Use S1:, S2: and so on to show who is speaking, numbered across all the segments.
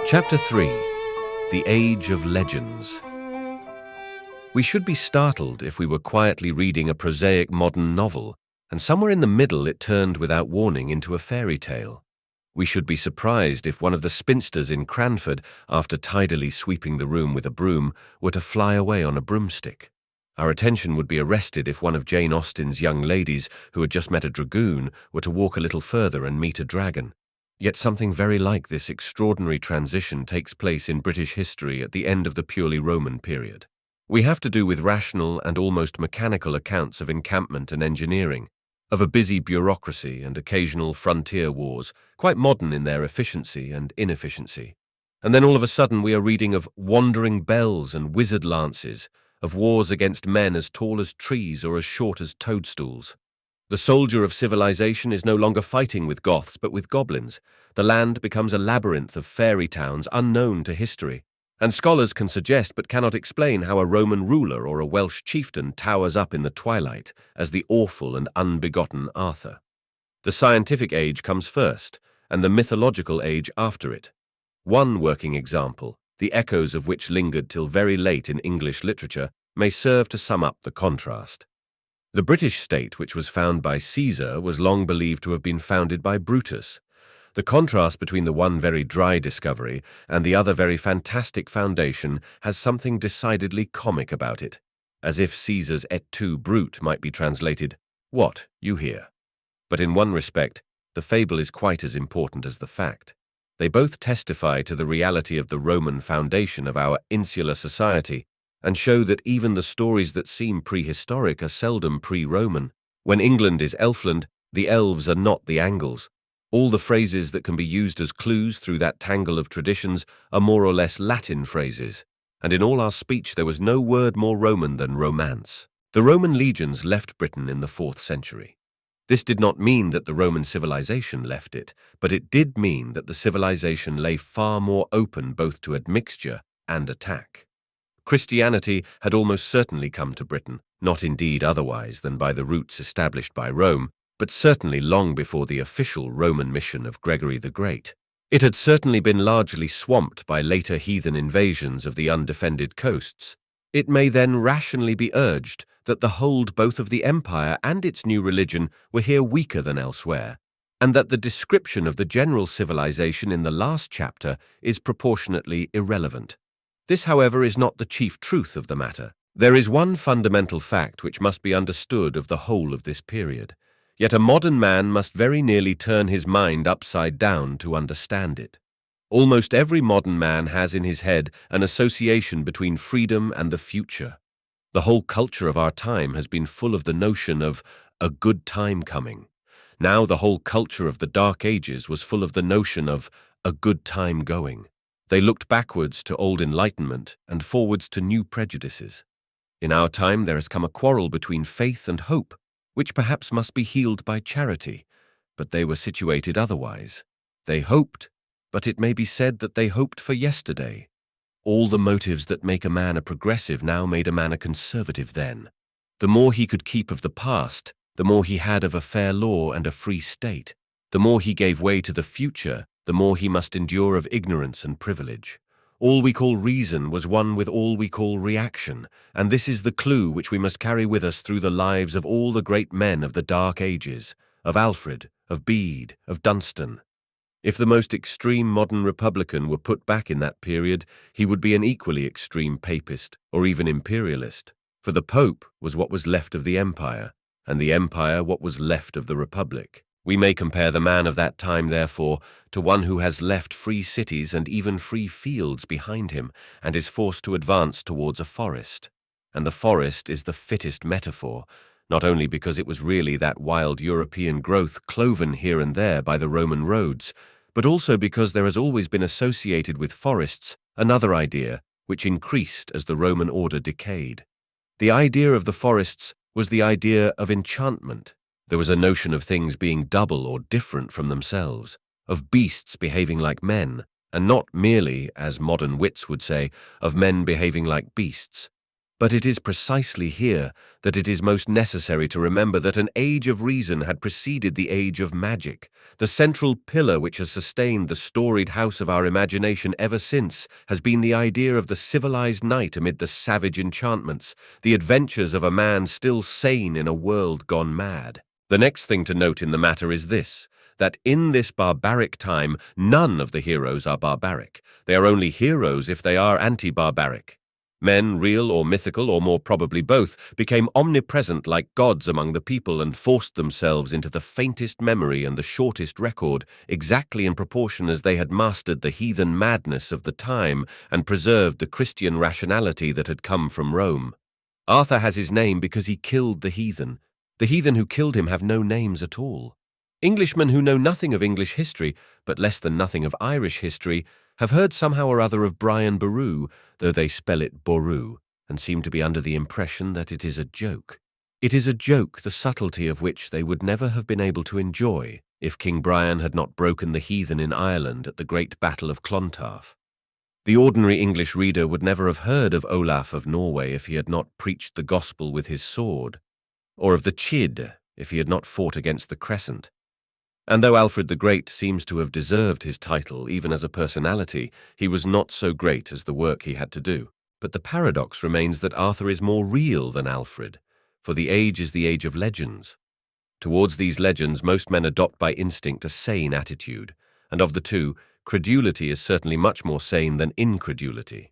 S1: Chapter 3. The Age of Legends. We should be startled if we were quietly reading a prosaic modern novel, and somewhere in the middle it turned without warning into a fairy tale. We should be surprised if one of the spinsters in Cranford, after tidily sweeping the room with a broom, were to fly away on a broomstick. Our attention would be arrested if one of Jane Austen's young ladies, who had just met a dragoon, were to walk a little further and meet a dragon. Yet something very like this extraordinary transition takes place in British history at the end of the purely Roman period. We have to do with rational and almost mechanical accounts of encampment and engineering, of a busy bureaucracy and occasional frontier wars, quite modern in their efficiency and inefficiency. And then all of a sudden we are reading of wandering bells and wizard lances, of wars against men as tall as trees or as short as toadstools. The soldier of civilization is no longer fighting with Goths but with goblins. The land becomes a labyrinth of fairy towns unknown to history. And scholars can suggest but cannot explain how a Roman ruler or a Welsh chieftain towers up in the twilight as the awful and unbegotten Arthur. The scientific age comes first, and the mythological age after it. One working example, the echoes of which lingered till very late in English literature, may serve to sum up the contrast. The British state, which was found by Caesar, was long believed to have been founded by Brutus. The contrast between the one very dry discovery and the other very fantastic foundation has something decidedly comic about it, as if Caesar's et tu, Brute might be translated, "What, you hear?" But in one respect, the fable is quite as important as the fact. They both testify to the reality of the Roman foundation of our insular society, and show that even the stories that seem prehistoric are seldom pre-Roman. When England is Elfland, the elves are not the Angles. All the phrases that can be used as clues through that tangle of traditions are more or less Latin phrases, and in all our speech there was no word more Roman than romance. The Roman legions left Britain in the 4th century. This did not mean that the Roman civilization left it, but it did mean that the civilization lay far more open both to admixture and attack. Christianity had almost certainly come to Britain, not indeed otherwise than by the routes established by Rome, but certainly long before the official Roman mission of Gregory the Great. It had certainly been largely swamped by later heathen invasions of the undefended coasts. It may then rationally be urged that the hold both of the empire and its new religion were here weaker than elsewhere, and that the description of the general civilization in the last chapter is proportionately irrelevant. This, however, is not the chief truth of the matter. There is one fundamental fact which must be understood of the whole of this period, yet a modern man must very nearly turn his mind upside down to understand it. Almost every modern man has in his head an association between freedom and the future. The whole culture of our time has been full of the notion of a good time coming. Now the whole culture of the Dark Ages was full of the notion of a good time going. They looked backwards to old enlightenment and forwards to new prejudices. In our time there has come a quarrel between faith and hope, which perhaps must be healed by charity, but they were situated otherwise. They hoped, but it may be said that they hoped for yesterday. All the motives that make a man a progressive now made a man a conservative then. The more he could keep of the past, the more he had of a fair law and a free state. The more he gave way to the future, the more he must endure of ignorance and privilege. All we call reason was one with all we call reaction, and this is the clue which we must carry with us through the lives of all the great men of the Dark Ages, of Alfred, of Bede, of Dunstan. If the most extreme modern republican were put back in that period, he would be an equally extreme papist, or even imperialist, for the Pope was what was left of the empire, and the empire what was left of the republic. We may compare the man of that time, therefore, to one who has left free cities and even free fields behind him and is forced to advance towards a forest. And the forest is the fittest metaphor, not only because it was really that wild European growth cloven here and there by the Roman roads, but also because there has always been associated with forests another idea which increased as the Roman order decayed. The idea of the forests was the idea of enchantment. There was a notion of things being double or different from themselves, of beasts behaving like men, and not merely, as modern wits would say, of men behaving like beasts. But it is precisely here that it is most necessary to remember that an age of reason had preceded the age of magic. The central pillar which has sustained the storied house of our imagination ever since has been the idea of the civilized knight amid the savage enchantments, the adventures of a man still sane in a world gone mad. The next thing to note in the matter is this, that in this barbaric time, none of the heroes are barbaric. They are only heroes if they are anti-barbaric. Men, real or mythical, or more probably both, became omnipresent like gods among the people and forced themselves into the faintest memory and the shortest record, exactly in proportion as they had mastered the heathen madness of the time and preserved the Christian rationality that had come from Rome. Arthur has his name because he killed the heathen. The heathen who killed him have no names at all. Englishmen who know nothing of English history, but less than nothing of Irish history, have heard somehow or other of Brian Boru, though they spell it Boru, and seem to be under the impression that it is a joke. It is a joke, the subtlety of which they would never have been able to enjoy if King Brian had not broken the heathen in Ireland at the great battle of Clontarf. The ordinary English reader would never have heard of Olaf of Norway if he had not preached the gospel with his sword, or of the Chid if he had not fought against the Crescent. And though Alfred the Great seems to have deserved his title even as a personality, he was not so great as the work he had to do. But the paradox remains that Arthur is more real than Alfred, for the age is the age of legends. Towards these legends most men adopt by instinct a sane attitude, and of the two, credulity is certainly much more sane than incredulity.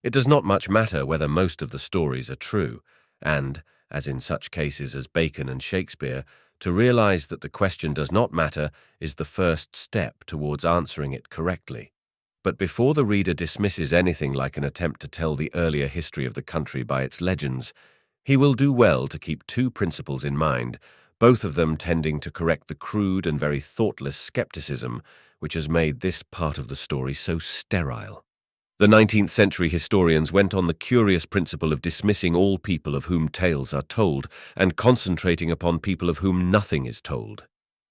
S1: It does not much matter whether most of the stories are true, and, as in such cases as Bacon and Shakespeare, to realize that the question does not matter is the first step towards answering it correctly. But before the reader dismisses anything like an attempt to tell the earlier history of the country by its legends, he will do well to keep two principles in mind, both of them tending to correct the crude and very thoughtless skepticism which has made this part of the story so sterile. The 19th century historians went on the curious principle of dismissing all people of whom tales are told and concentrating upon people of whom nothing is told.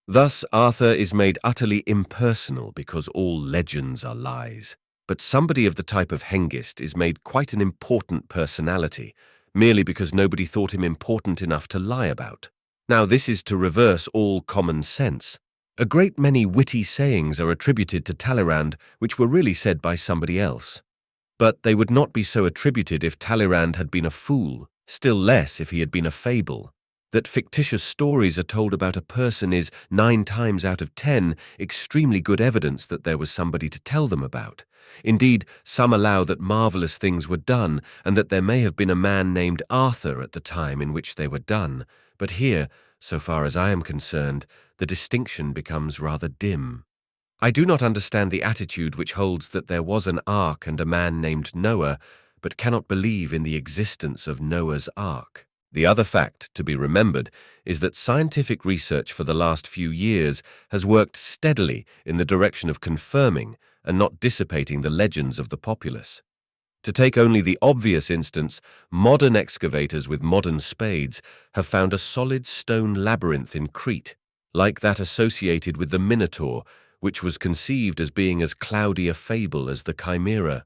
S1: Thus, Arthur is made utterly impersonal because all legends are lies. But somebody of the type of Hengist is made quite an important personality, merely because nobody thought him important enough to lie about. Now, this is to reverse all common sense. A great many witty sayings are attributed to Talleyrand which were really said by somebody else. But they would not be so attributed if Talleyrand had been a fool, still less if he had been a fable. That fictitious stories are told about a person is, 9 times out of 10, extremely good evidence that there was somebody to tell them about. Indeed, some allow that marvelous things were done, and that there may have been a man named Arthur at the time in which they were done. But here, so far as I am concerned, the distinction becomes rather dim. I do not understand the attitude which holds that there was an ark and a man named Noah, but cannot believe in the existence of Noah's ark. The other fact to be remembered is that scientific research for the last few years has worked steadily in the direction of confirming and not dissipating the legends of the populace. To take only the obvious instance, modern excavators with modern spades have found a solid stone labyrinth in Crete, like that associated with the Minotaur, which was conceived as being as cloudy a fable as the Chimera.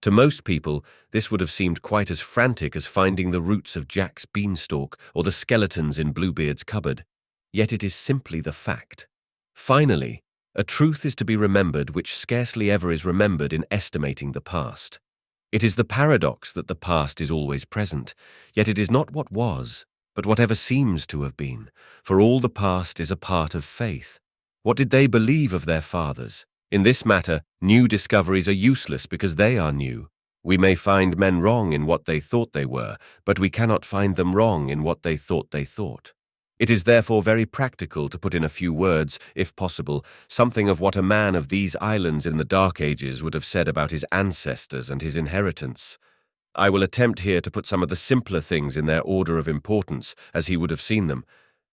S1: To most people, this would have seemed quite as frantic as finding the roots of Jack's beanstalk or the skeletons in Bluebeard's cupboard. Yet it is simply the fact. Finally, a truth is to be remembered which scarcely ever is remembered in estimating the past. It is the paradox that the past is always present, yet it is not what was, but whatever seems to have been, for all the past is a part of faith. What did they believe of their fathers? In this matter, new discoveries are useless because they are new. We may find men wrong in what they thought they were, but we cannot find them wrong in what they thought. It is therefore very practical to put in a few words, if possible, something of what a man of these islands in the Dark Ages would have said about his ancestors and his inheritance. I will attempt here to put some of the simpler things in their order of importance, as he would have seen them,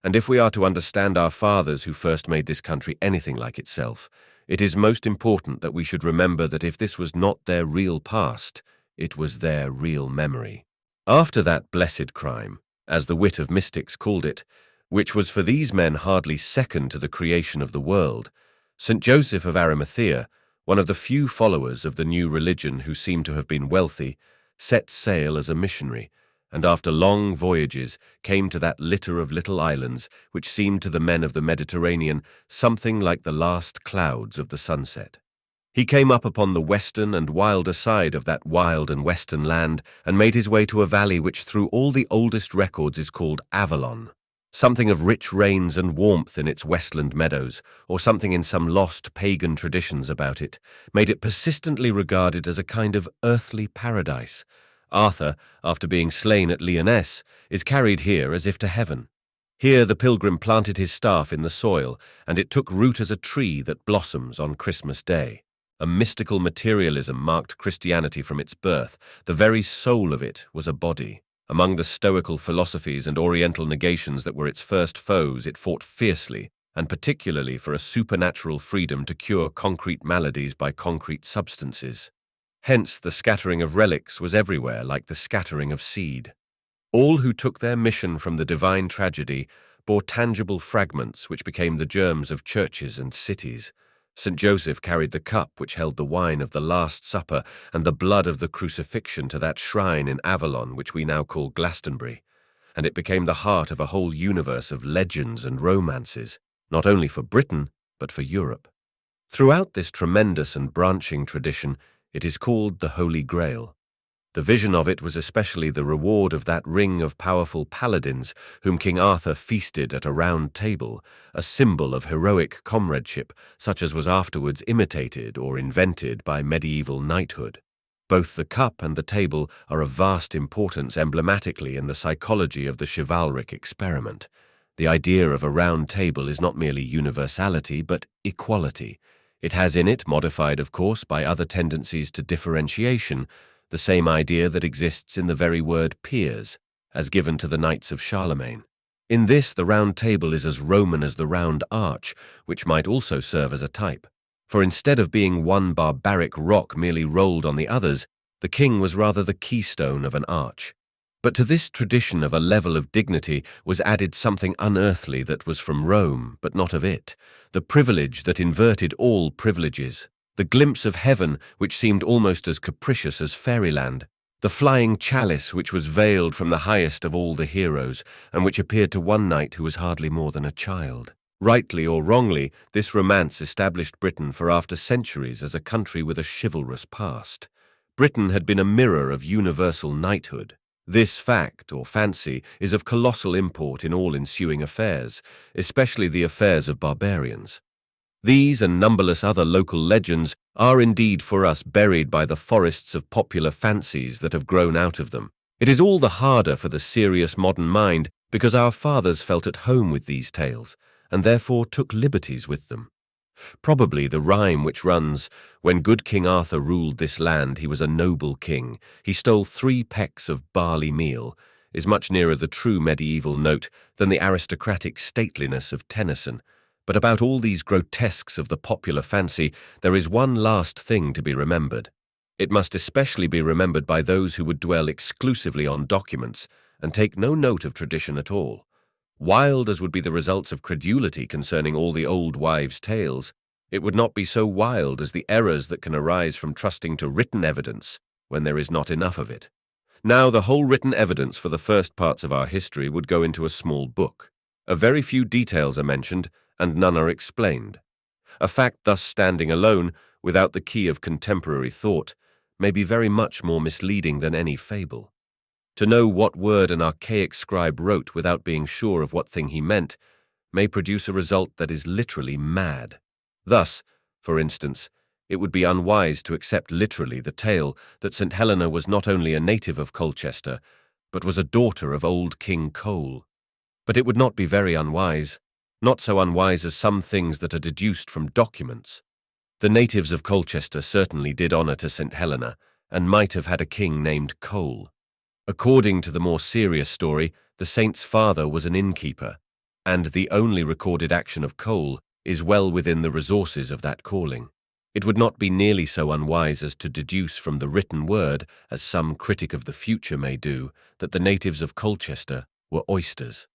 S1: and if we are to understand our fathers who first made this country anything like itself, it is most important that we should remember that if this was not their real past, it was their real memory. After that blessed crime, as the wit of mystics called it, which was for these men hardly second to the creation of the world, St. Joseph of Arimathea, one of the few followers of the new religion who seem to have been wealthy, set sail as a missionary, and after long voyages came to that litter of little islands which seemed to the men of the Mediterranean something like the last clouds of the sunset. He came up upon the western and wilder side of that wild and western land and made his way to a valley which through all the oldest records is called Avalon, something of rich rains and warmth in its westland meadows, or something in some lost pagan traditions about it, made it persistently regarded as a kind of earthly paradise. Arthur, after being slain at Lyonnesse, is carried here as if to heaven. Here the pilgrim planted his staff in the soil, and it took root as a tree that blossoms on Christmas Day. A mystical materialism marked Christianity from its birth. The very soul of it was a body. Among the Stoical philosophies and Oriental negations that were its first foes, it fought fiercely, and particularly for a supernatural freedom to cure concrete maladies by concrete substances. Hence, the scattering of relics was everywhere like the scattering of seed. All who took their mission from the divine tragedy bore tangible fragments which became the germs of churches and cities. St. Joseph carried the cup which held the wine of the Last Supper and the blood of the crucifixion to that shrine in Avalon which we now call Glastonbury, and it became the heart of a whole universe of legends and romances, not only for Britain, but for Europe. Throughout this tremendous and branching tradition, it is called the Holy Grail. The vision of it was especially the reward of that ring of powerful paladins whom King Arthur feasted at a round table, a symbol of heroic comradeship such as was afterwards imitated or invented by medieval knighthood. Both the cup and the table are of vast importance emblematically in the psychology of the chivalric experiment. The idea of a round table is not merely universality, but equality. It has in it, modified of course by other tendencies to differentiation, the same idea that exists in the very word peers, as given to the knights of Charlemagne. In this, the round table is as Roman as the round arch, which might also serve as a type. For instead of being one barbaric rock merely rolled on the others, the king was rather the keystone of an arch. But to this tradition of a level of dignity was added something unearthly that was from Rome, but not of it, the privilege that inverted all privileges, the glimpse of heaven which seemed almost as capricious as fairyland, the flying chalice which was veiled from the highest of all the heroes, and which appeared to one knight who was hardly more than a child. Rightly or wrongly, this romance established Britain for after centuries as a country with a chivalrous past. Britain had been a mirror of universal knighthood. This fact, or fancy, is of colossal import in all ensuing affairs, especially the affairs of barbarians. These and numberless other local legends are indeed for us buried by the forests of popular fancies that have grown out of them. It is all the harder for the serious modern mind because our fathers felt at home with these tales, and therefore took liberties with them. Probably the rhyme which runs, "When good King Arthur ruled this land, he was a noble king. He stole 3 pecks of barley meal," is much nearer the true medieval note than the aristocratic stateliness of Tennyson. But about all these grotesques of the popular fancy, there is one last thing to be remembered. It must especially be remembered by those who would dwell exclusively on documents and take no note of tradition at all. Wild as would be the results of credulity concerning all the old wives' tales, it would not be so wild as the errors that can arise from trusting to written evidence when there is not enough of it. Now the whole written evidence for the first parts of our history would go into a small book. A very few details are mentioned, and none are explained. A fact thus standing alone, without the key of contemporary thought, may be very much more misleading than any fable. To know what word an archaic scribe wrote without being sure of what thing he meant may produce a result that is literally mad. Thus, for instance, it would be unwise to accept literally the tale that St. Helena was not only a native of Colchester, but was a daughter of old King Cole. But it would not be very unwise, not so unwise as some things that are deduced from documents. The natives of Colchester certainly did honour to St. Helena, and might have had a king named Cole. According to the more serious story, the saint's father was an innkeeper, and the only recorded action of Cole is well within the resources of that calling. It would not be nearly so unwise as to deduce from the written word, as some critic of the future may do, that the natives of Colchester were oysters.